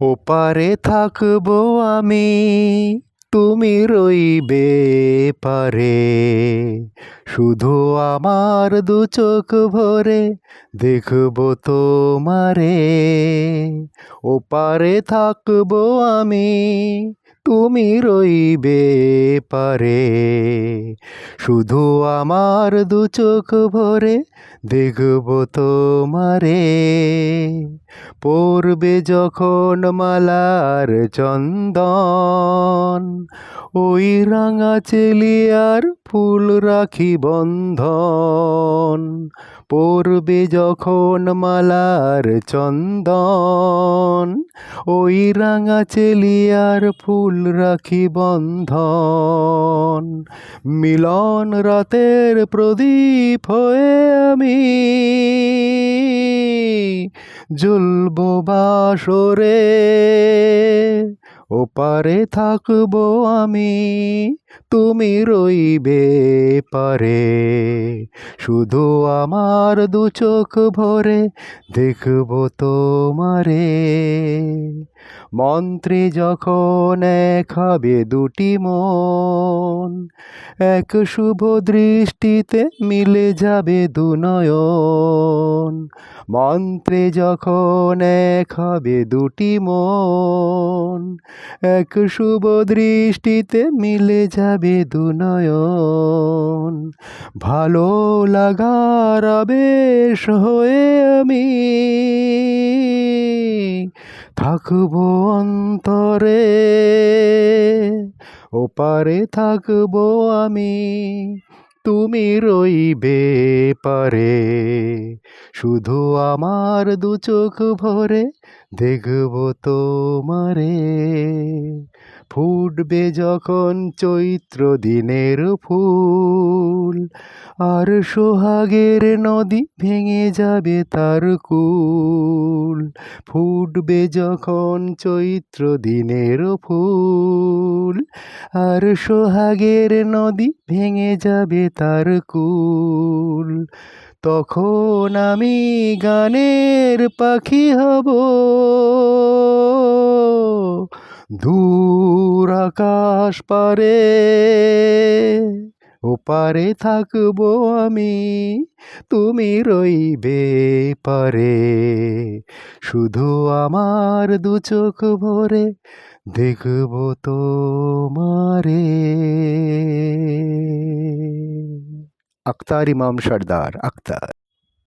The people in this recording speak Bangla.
ওপারে থাকবো আমি, তুমি রইবে পারে। শুধু আমার দু চোখ ভরে দেখবো তোমারে। ওপারে থাকবো আমি, তুমি রইবে পারে। শুধু আমার দু চোখ ভরে দেখবো তোমারে। পড়বে যখন মালার চন্দন, ওই রাঙা চেলিয়ার ফুল রাখি বন্ধন। পড়বে যখন মালার চন্দন, ওই রাঙা চেলিয়ার ফুল রাখি বন্ধন। মিলন রাতের প্রদীপ হয়ে আমি জ্বলবো বাসরে। ওপারে থাকবো আমি, তুমি রইবে পারে। শুধু আমার দু চোখ ভরে দেখবো তোমারে। মন্ত্রে যখন এক হবে দুটি মন, এক শুভ দৃষ্টিতে মিলে যাবে দু নয়ন। মন্ত্রে যখন এক হবে দুটি মন, এক শুভ দৃষ্টিতে মিলে যাবে দু নয়ন। ভালো লাগার আবেশ হয়ে আমি থাকবো অন্তরে। ওপারে থাকবো আমি, তুমি রইবে পারে। শুধু আমার দু চোখ ভরে দেখবো তোমারে। ফুটবে যখন চৈত্র দিনের ফুল, আর সোহাগের নদী ভেঙে যাবে তার কূল। ফুটবে যখন চৈত্র দিনের ফুল, আর সোহাগের নদী ভেঙে যাবে তার কূল। তখন আমি গানের পাখি হব, দূর আকাশ পারে। ওপারে থাকবো আমি, তুমি রইবে পারে। শুধু আমার দু চোখ ভরে দেখবো তোমারে। আখতার ইমাম সর্দার, আখতার।